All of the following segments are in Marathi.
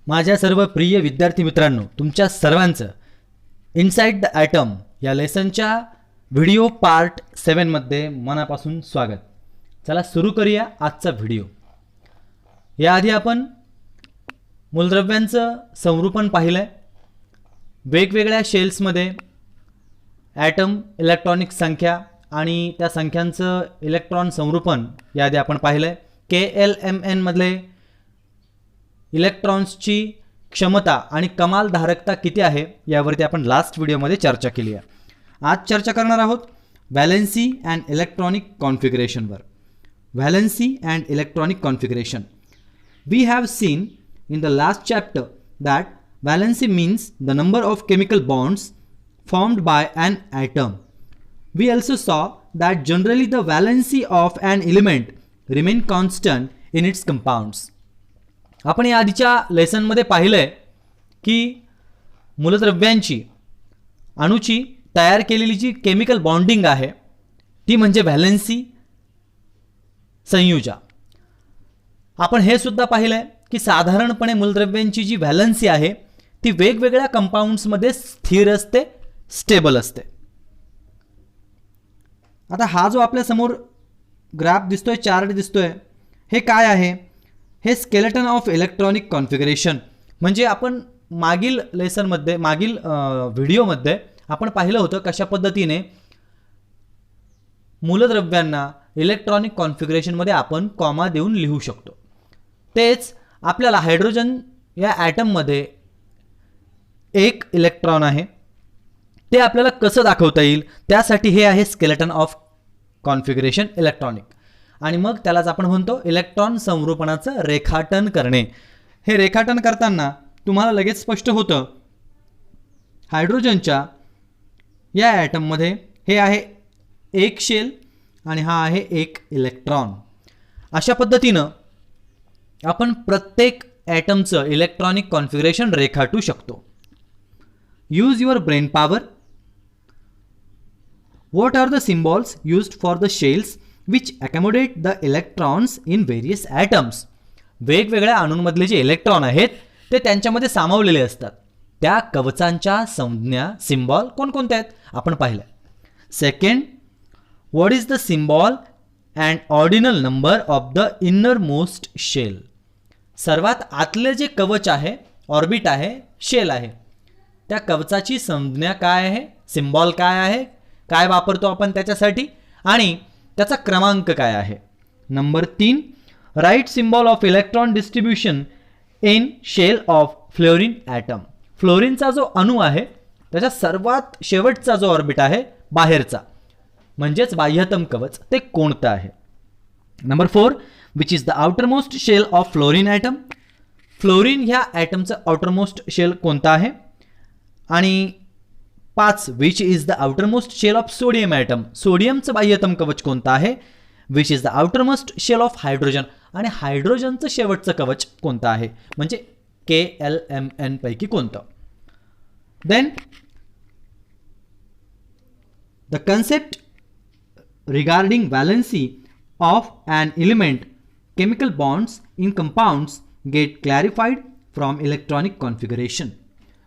माझ्या सर्व प्रिय विद्यार्थी मित्रांनो, तुमच्या सर्वांचं इनसाइड द ॲटम या लेसनच्या व्हिडिओ पार्ट 7 मध्ये मनापासून स्वागत. चला सुरू करूया आजचा व्हिडिओ. याआधी आपण मूलद्रव्यांचं संरूपण पाहिलंय. वेगवेगळ्या शेल्समध्ये ॲटम, इलेक्ट्रॉनिक संख्या आणि त्या संख्यांचं इलेक्ट्रॉन संरूपण याआधी आपण पाहिलंय. KLMN मधले इलेक्ट्रॉन्सची क्षमता आणि कमाल धारकता किती आहे यावरती आपण लास्ट व्हिडिओमध्ये चर्चा केली आहे. आज चर्चा करणार आहोत व्हॅलेन्सी अँड इलेक्ट्रॉनिक कॉन्फिगरेशनवर. Valency and electronic configuration. We have seen in the last chapter that valency means the number of chemical bonds formed by an atom. We also saw that generally the valency of an element remain constant in its compounds. आपण या आधीच्या लेसनमध्ये पाहिलंय की मूलद्रव्यांची अणूची तयार केलेली जी केमिकल बॉन्डिंग आहे ती म्हणजे व्हॅलेन्सी संयुजा. आपण हे सुद्धा पाहिलंय की साधारणपणे मूलद्रव्यांची जी व्हॅलेन्सी आहे ती वेगवेगळ्या कंपाऊंड्समध्ये स्थिर असते, स्टेबल असते. आता हा जो आपल्या समोर ग्राफ दिसतोय, चार्ट दिसतोय, हे काय आहे? हे स्केलेटन ऑफ इलेक्ट्रॉनिक कॉन्फिगरेशन. म्हणजे आपण मागील लेसनमध्ये, मागील व्हिडिओमध्ये आपण पाहिलं होतं कशा पद्धतीने मूलद्रव्यांना इलेक्ट्रॉनिक कॉन्फिगरेशनमध्ये आपण कॉमा देऊन लिहू शकतो. तेच आपल्याला हायड्रोजन या ॲटममध्ये एक इलेक्ट्रॉन आहे, ते आपल्याला कसं दाखवता येईल त्यासाठी हे आहे स्केलेटन ऑफ कॉन्फिगरेशन इलेक्ट्रॉनिक. आणि मग त्यालाच आपण म्हणतो इलेक्ट्रॉन संरूपणाचं रेखाटन करणे. हे रेखाटन करताना तुम्हाला लगेच स्पष्ट होतं हायड्रोजनच्या या ॲटममध्ये हे आहे एक शेल आणि हा आहे एक इलेक्ट्रॉन. अशा पद्धतीनं आपण प्रत्येक ॲटमचं इलेक्ट्रॉनिक कॉन्फिगरेशन रेखाटू शकतो. Use your brain power. What are the symbols used for the shells which accommodate the electrons in various atoms. वेगवेगळ्या अणूंमधले जे इलेक्ट्रॉन आहेत ते त्यांच्यामध्ये सामावलेले असतात. त्या कवचांच्या संज्ञा, सिम्बॉल कोणकोणत्या आहेत आपण पाहिलं. Second, what is the symbol and ordinal number of the innermost shell. सर्वात आतले जे कवच आहे, ऑर्बिट आहे, शेल आहे, त्या कवचाची संज्ञा काय आहे, सिम्बॉल काय आहे, काय वापरतो आपण त्याच्यासाठी आणि त्याचा क्रमांक काय आहे. Number 3, write symbol of electron distribution in shell of fluorine atom. फ्लोरीनचा जो अणू आहे त्याच्या सर्वात शेवटचा जो ऑर्बिट आहे बाहेरचा म्हणजेच बाह्यतम कवच, ते कोणतं आहे. Number 4, which is the outermost shell of fluorine atom. Fluorine ह्या ॲटमचं आउटरमोस्ट शेल कोणतं आहे. आणि 5, which is the outermost shell of sodium atom. सोडियमचं बाह्यतम कवच कोणतं आहे. Which is the outermost shell of hydrogen. आणि हायड्रोजनचं शेवटचं कवच कोणतं आहे म्हणजे KLMN पैकी कोणतं. Then the concept regarding valency of an element, chemical bonds in compounds get clarified from electronic configuration.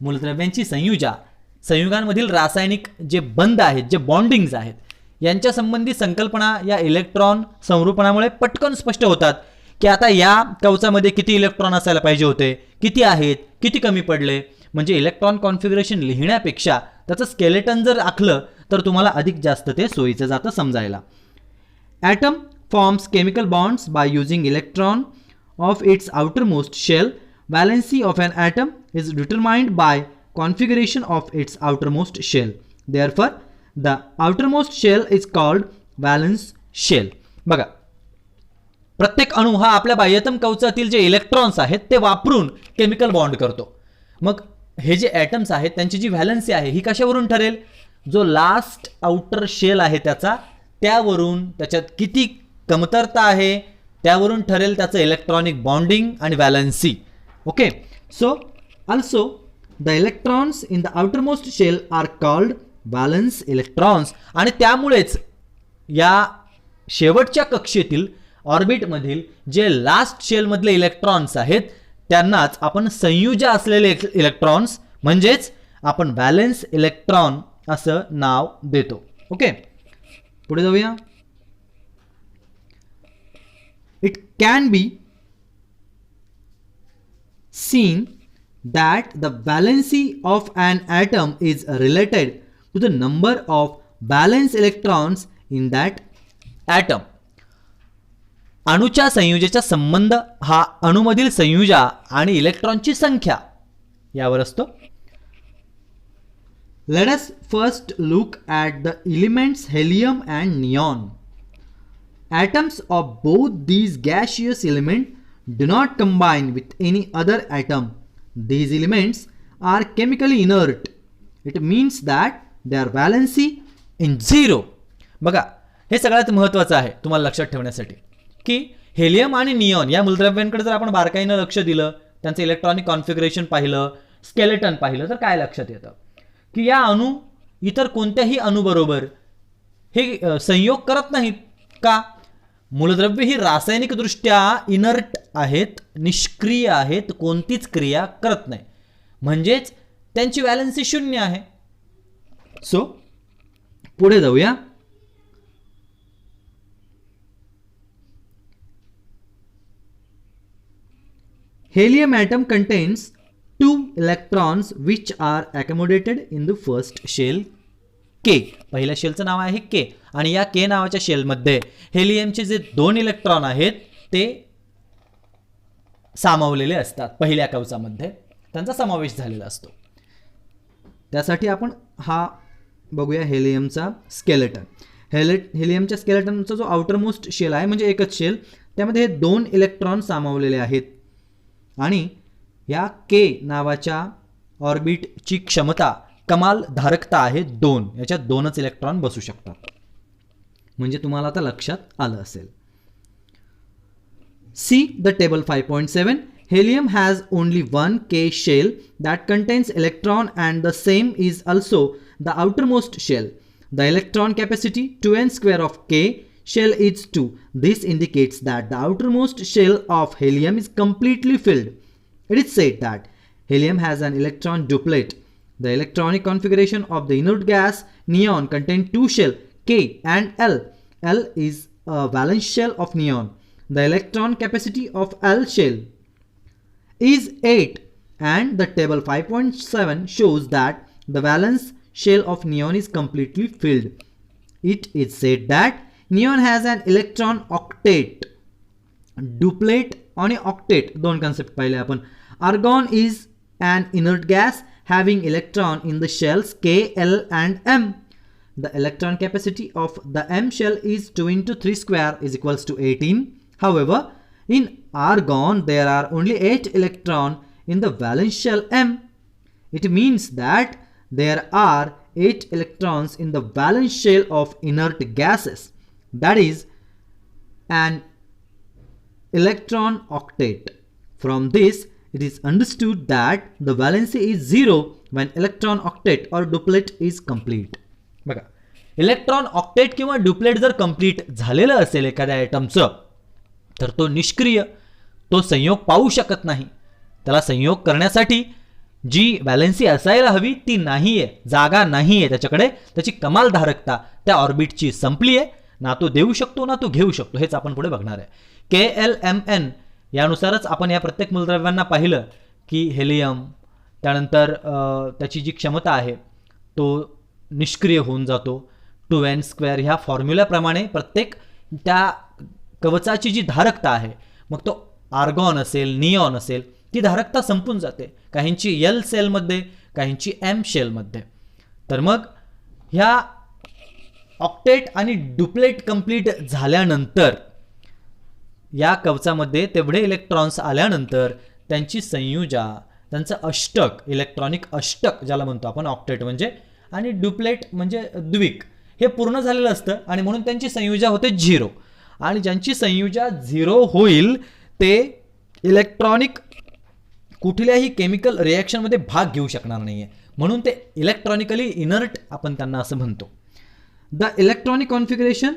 मूलद्रव्यांची संयुगांमधील रासायनिक जे बंध आहेत, जे बॉन्डिंग्स आहेत, यांच्या संबंधी संकल्पना या इलेक्ट्रॉन संरूपणामुळे पटकन स्पष्ट होतात की आता या कवचामध्ये किती इलेक्ट्रॉन असायला पाहिजे होते, किती आहेत, किती कमी पडले. म्हणजे इलेक्ट्रॉन कॉन्फिगरेशन लिहिण्यापेक्षा त्याचं स्केलेटन जर आखलं तर तुम्हाला अधिक जास्त ते सोयीचं जातं समजायला. Atom forms chemical bonds by using electron of its outermost shell. Valency of an atom is determined by configuration of its outermost shell. Therefore the outermost shell is called valence shell. बघा, प्रत्येक अणू हा आपल्या बाह्यतम कवचातील जे इलेक्ट्रॉन्स आहेत ते वापरून केमिकल बॉन्ड करतो. मग हे जे ॲटम्स आहेत त्यांची जी व्हॅलेन्सी आहे ही कशावरून ठरेल. जो लास्ट आउटर शेल आहे त्याचा, त्यावरून, त्याच्यात किती कमतरता आहे त्यावरून ठरेल त्याचं इलेक्ट्रॉनिक बॉन्डिंग आणि valency. Okay, so also the electrons in the outermost shell are called valence electrons. आणि त्यामुळेच या शेवटच्या कक्षेतील ऑर्बिटमधील जे लास्ट शेलमधले इलेक्ट्रॉन्स आहेत त्यांनाच आपण संयुजा असलेले इलेक्ट्रॉन्स म्हणजेच आपण व्हॅलेन्स इलेक्ट्रॉन असं नाव देतो. ओके, पुढे जाऊया. It can B seen that the valency of an atom is related to the number of valence electrons in that atom. अणूच्या संयुजेचा संबंध हा अणूमधील संयुजा आणि इलेक्ट्रॉनची संख्या यावर असतो. Let us first look at the elements helium and neon. Atoms of both these gaseous elements do not combine with any other atom. These elements are chemically inert. It means that their valency in zero. बघा, हे सगळ्यात महत्त्वाचं आहे तुम्हाला लक्षात ठेवण्यासाठी की हेलियम आणि निऑन या मूलद्रव्यांकडे जर आपण बारकाईनं लक्ष दिलं, त्यांचं इलेक्ट्रॉनिक कॉन्फिगरेशन पाहिलं, स्केलेटन पाहिलं, तर काय लक्षात येतं की या अणू इतर कोणत्याही अणूबरोबर हे संयोग करत नाहीत. का? मूलद्रव्य ही रासायनिकदृष्ट्या इनर्ट आहेत, निष्क्रिय आहेत, कोणतीच क्रिया करत नाही, म्हणजेच त्यांची व्हॅलेन्सी शून्य आहे. सो पुढे जाऊया. Helium atom contains 2 electrons which are accommodated in the first shell K. पहिल्या शेलचं नाव आहे K आणि या K नावाच्या शेलमध्ये हेलियमचे जे 2 इलेक्ट्रॉन आहेत ते सामावलेले असतात. पहिल्या कवचामध्ये त्यांचा समावेश झालेला असतो. त्यासाठी आपण हा बघूया हेलियमचा स्केलेटन. हेलियमच्या स्केलेटनचा जो आउटर मोस्ट शेल आहे म्हणजे एकच शेल, त्यामध्ये हे 2 इलेक्ट्रॉन सामावलेले आहेत आणि या K नावाच्या ऑर्बिटची क्षमता कमाल धारकता आहे 2. याच्यात 2च इलेक्ट्रॉन बसू शकतात. म्हणजे तुम्हाला आता लक्षात आलं असेल. See the table 5.7. Helium has only one K shell that contains electron and the same is also the outermost shell. The electron capacity 2n square of K shell is 2. This indicates that the outermost shell of helium is completely filled. It is said that helium has an electron duplet. The electronic configuration of the inert gas neon contains 2 shells K and L. L is a valence shell of neon. The electron capacity of L shell is 8 and the table 5.7 shows that the valence shell of neon is completely filled. It is said that neon has an electron octet. Duplet आणि octet दोन concept पाहिले आपण. Argon is an inert gas having electron in the shells K, L and M. The electron capacity of the M shell is 2 into 3 square is equals to 18. However, in argon there are only 8 electrons in the valence shell M. It means that there are 8 electrons in the valence shell of inert gases. That is an electron octet. From this, it is understood that the valency is 0 when electron octet or duplet is complete. बघा, इलेक्ट्रॉन ऑक्टेट किंवा डुप्लेट जर कंप्लीट झालेलं असेल एखाद्या आयटमचं तर तो निष्क्रिय, तो संयोग पाहू शकत नाही. त्याला संयोग करण्यासाठी जी व्हॅलेन्सी असायला हवी ती नाहीये, जागा नाहीये त्याच्याकडे, त्याची कमाल धारकता त्या ऑर्बिटची संपली आहे. ना तो देऊ शकतो ना तो घेऊ शकतो. हेच आपण पुढे बघणार आहे. KLMN यानुसारच आपण या प्रत्येक मूलद्रव्यांना पाहिलं की हेलियम त्यानंतर त्याची जी क्षमता आहे तो निष्क्रिय होऊन जातो. 2n स्क्वेअर ह्या फॉर्म्युल्याप्रमाणे प्रत्येक त्या कवचाची जी धारकता आहे, मग तो आर्गॉन असेल, निऑन असेल, ती धारकता संपून जाते. काहींची L सेलमध्ये, काहींची M शेलमध्ये. तर मग ह्या ऑक्टेट आणि डुप्लेट कंप्लीट झाल्यानंतर या कवचामध्ये तेवढे इलेक्ट्रॉन्स आल्यानंतर त्यांची संयुजा, त्यांचं अष्टक, इलेक्ट्रॉनिक अष्टक ज्याला म्हणतो आपण ऑक्टेट म्हणजे, आणि डुप्लेट म्हणजे द्विक, हे पूर्ण झालेलं असतं आणि म्हणून त्यांची संयुजा होते 0. आणि ज्यांची संयुजा 0 होईल ते इलेक्ट्रॉनिक कुठल्याही केमिकल रिॲक्शनमध्ये भाग घेऊ शकणार नाहीये, म्हणून ते इलेक्ट्रॉनिकली इनर्ट आपण त्यांना असं म्हणतो. The electronic configuration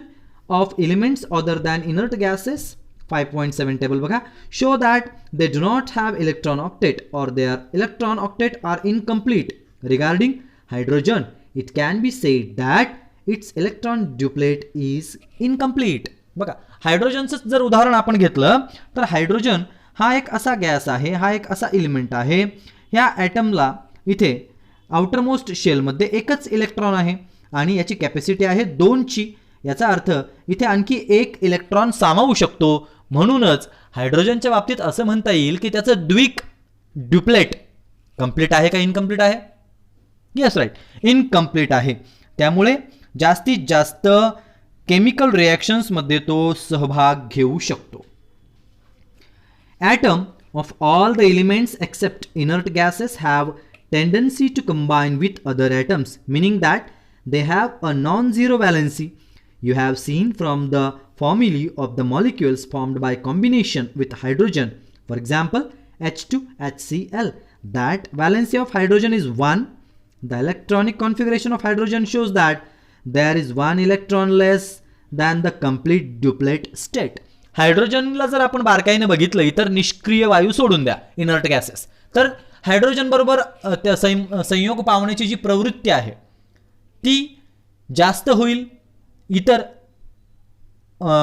of elements other than inert gases 5.7 table बघा, show that they do not have electron octet or their electron octet are incomplete regarding hydrogen. It can be said that its electron duplet is incomplete. बघा, हायड्रोजनचं जर उदाहरण आपण घेतलं तर हायड्रोजन हा एक असा गॅस आहे, हा एक असा एलिमेंट आहे. ह्या ॲटमला इथे आउटरमोस्ट शेलमध्ये एकच इलेक्ट्रॉन आहे आणि याची कॅपॅसिटी आहे 2ची. याचा अर्थ इथे आणखी एक इलेक्ट्रॉन सामावू शकतो. म्हणूनच हायड्रोजनच्या बाबतीत असं म्हणता येईल की त्याचं द्विक ड्युप्लेट कंप्लीट आहे का इनकम्प्लीट आहे? येस, राईट, इनकम्प्लीट आहे. त्यामुळे जास्तीत जास्त केमिकल रिॲक्शन्समध्ये तो सहभाग घेऊ शकतो. Atom of all the elements except inert gases have tendency to combine with other atoms, meaning that they have a non-zero valency. You have seen from the formulae of the molecules formed by combination with hydrogen, for example H2HCl, that valency of hydrogen is 1. The electronic configuration of hydrogen shows that there is one electron less than the complete duplet state. हायड्रोजनला जर आपण बारकाईने बघितलं, इतर निष्क्रिय वायू सोडून द्या, इनर्ट गॅसेस, तर हायड्रोजन बरोबर त्या संयोग पावण्याची जी प्रवृत्ती आहे ती जास्त होईल इतर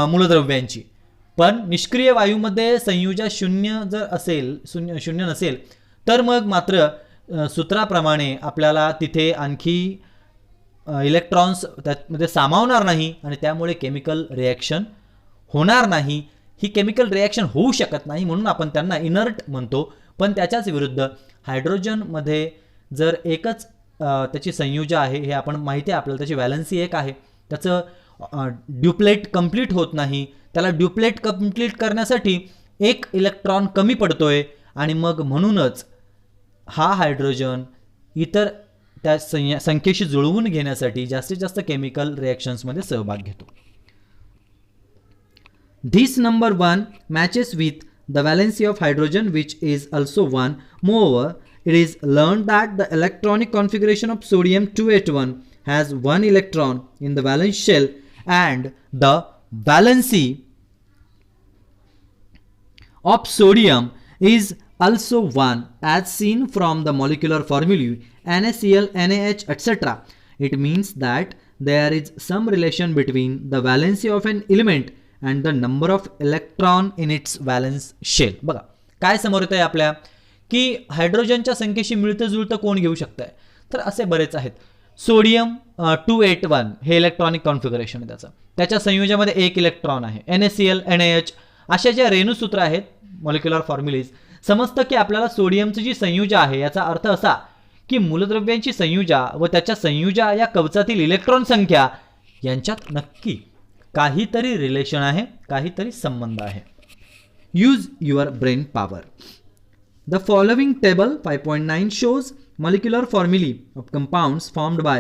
मूलद्रव्यांची. पण निष्क्रिय वायूमध्ये संयोजन शून्य जर असेल, शून्य नसेल, तर मग मात्र सूत्राप्रमाणे आपल्याला तिथे आणखी इलेक्ट्रॉन्स त्यामध्ये सामावणार नाही आणि त्यामुळे केमिकल रिॲक्शन होणार नाही. ही केमिकल रिॲक्शन होऊ शकत नाही म्हणून आपण त्यांना इनर्ट म्हणतो. पण त्याच्याच विरुद्ध हायड्रोजनमध्ये जर एकच त्याची संयोजन आहे, हे आपण माहिती आहे आपल्याला, त्याची व्हॅलन्सी एक आहे, त्याचं ड्युप्लेट कंप्लीट होत नाही. त्याला ड्युप्लेट कंप्लीट करण्यासाठी एक इलेक्ट्रॉन कमी पडतोय आणि मग म्हणूनच हा हायड्रोजन इतर त्या संख्येशी जुळवून घेण्यासाठी जास्तीत जास्त केमिकल रिॲक्शन्समध्ये सहभाग घेतो. This number 1 matches with the valency of hydrogen, which is also 1. Moreover, it is learned that the electronic configuration of sodium 281 has 1 electron in the valence shell and the valency of sodium is also 1 as seen from the molecular formulae NaCl, NaH, etc. It means that there is some relation between the valency of an element and the number of electron in its valence shell. बघा, काय समोर येत आहे आपल्या की हायड्रोजनच्या संख्येशी मिळतं जुळतं कोण घेऊ शकतं, तर असे बरेच आहेत. सोडियम 281 हे इलेक्ट्रॉनिक कॉन्फिगरेशन आहे त्याच्या संयोजनामध्ये एक इलेक्ट्रॉन आहे. NaCl, NaH अशा ज्या रेणुसूत्र आहेत, मॉलिक्युलर फॉर्म्युलेज, समजतं की आपल्याला सोडियमची जी संयोजन आहे याचा अर्थ असा की मूलद्रव्यांची संयोजन व त्याच्या संयोजन या कवचातील इलेक्ट्रॉन संख्या यांच्यात नक्की काहीतरी रिलेशन आहे, काहीतरी संबंध आहे. Use your brain power. The following table 5.9 shows molecular formulae of compounds formed by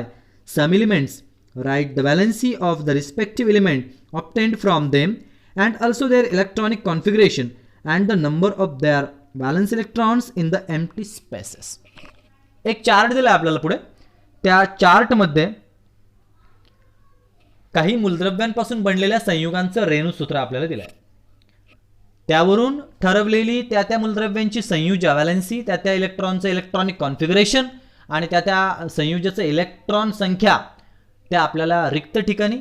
some elements. Write the valency of the respective element obtained from them and also their electronic configuration and the number of their valence electrons in the empty spaces. एक चार्ट दिला आपल्याला पुढे. त्या चार्टमध्ये काही मूलद्रव्यांपासून बनलेल्या संयुगांचं रेणुसूत्र आपल्याला दिलं आहे. त्यावरून ठरवलेली त्या मूलद्रव्यांची संयोजन व्हॅलेन्सी, त्या इलेक्ट्रॉनचं इलेक्ट्रॉनिक कॉन्फिगरेशन आणि त्या संयोजनाचं इलेक्ट्रॉन संख्या त्या आपल्याला रिक्त ठिकाणी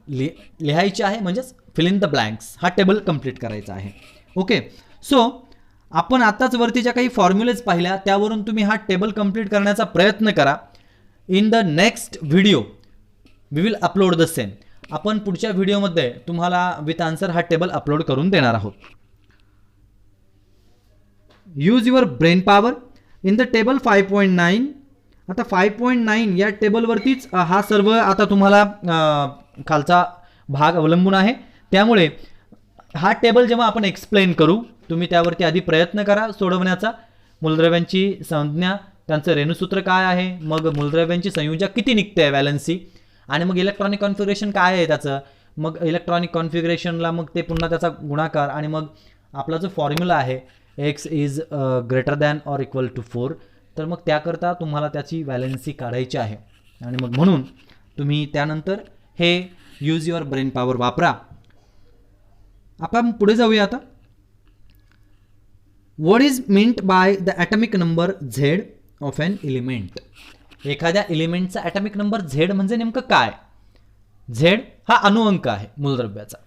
लिहायची आहे, म्हणजेच फिल इन द ब्लँक्स. हा टेबल कंप्लीट करायचा आहे. ओके, सो आपण आताच वरती ज्या काही फॉर्म्युलेज पाहिल्या त्यावरून तुम्ही हा टेबल कंप्लीट करण्याचा प्रयत्न करा. In the next video we will upload the same. आपण पुढच्या व्हिडिओमध्ये तुम्हाला विथ आन्सर हा टेबल अपलोड करून देणार आहोत. Use your brain power. In the table 5.9, आता 5.9 या टेबलवरतीच हा सर्व आता तुम्हाला खालचा भाग अवलंबून आहे. त्यामुळे हा टेबल जेव्हा आपण एक्सप्लेन करू तुम्ही त्यावरती आधी प्रयत्न करा सोडवण्याचा. मूलद्रव्यांची संज्ञा, त्यांचं रेणुसूत्र काय आहे, मग मूलद्रव्यांची संयोजन किती निघते व्हॅलेन्सी, आणि मग इलेक्ट्रॉनिक कॉन्फिगरेशन काय आहे त्याचं, मग इलेक्ट्रॉनिक कॉन्फिगरेशनला मग ते पुन्हा त्याचा गुणाकार, आणि मग आपला जो फॉर्म्युला आहे x is greater than or equal to 4, तर मग त्याकरता तुम्हाला त्याची व्हॅलेन्सी काढायची आहे. आणि मग म्हणून तुम्ही त्यानंतर हे यूज युअर ब्रेन पॉवर वापरा. आपण पुढे जाऊया आता. What is meant by the atomic number Z of an element. एखाद्या एलिमेंटचा ॲटॉमिक नंबर झेड म्हणजे नेमकं काय. झेड हा अणुअंक आहे मूलद्रव्याचा.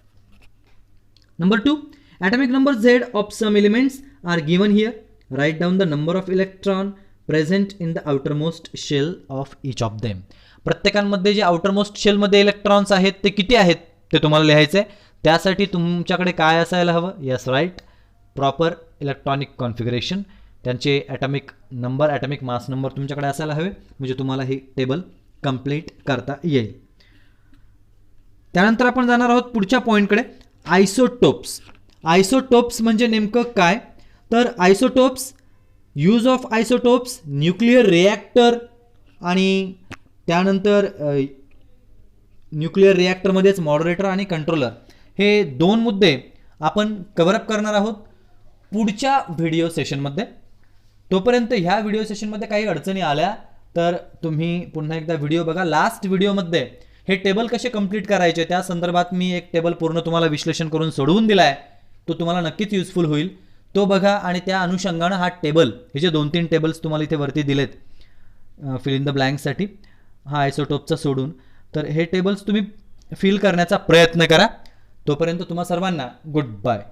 Number 2, atomic number Z of some elements are given here. Right down the number of electron present in the outermost shell of each of them. प्रत्येकांमध्ये जे आउटरमोस्ट शेलमध्ये इलेक्ट्रॉन्स आहेत ते किती आहेत ते तुम्हाला लिहायचं आहे. त्यासाठी तुमच्याकडे काय असायला हवं. Yes right, proper electronic configuration. त्यांचे atomic number, atomic mass number तुमच्याकडे असायला हवे, म्हणजे तुम्हाला हे टेबल कंप्लीट करता येईल. त्यानंतर आपण जाणार आहोत पुढच्या पॉईंटकडे, आयसोटोप्स. आयसोटोप्स म्हणजे नेमकं काय. तर isotopes, use of isotopes, nuclear reactor आणि त्यानंतर न्यूक्लिअर रिॲक्टरमध्येच मॉडरेटर आणि कंट्रोलर, हे 2 मुद्दे आपण कव्हरअप करणार आहोत पुढच्या व्हिडिओ सेशनमध्ये. तोपर्यंत ह्या व्हिडिओ सेशनमध्ये काही अडचणी आल्या तर तुम्ही पुन्हा एकदा व्हिडिओ बघा. लास्ट व्हिडिओमध्ये हे टेबल कसे कंप्लीट करायचे त्या संदर्भात मी एक टेबल पूर्ण तुम्हाला विश्लेषण करून सोडवून दिला आहे. तो तुम्हाला नक्कीच युजफुल होईल. तो बघा आणि त्या अनुषंगानं हा टेबल, हे जे 2-3 टेबल्स तुम्हाला इथे वरती दिलेत फिल इन द ब्लँकसाठी, हा आयसोटोपचा सोडून, तर हे टेबल्स तुम्ही फिल करण्याचा प्रयत्न करा. तोपर्यंत तुम्हा सर्वांना गुड बाय.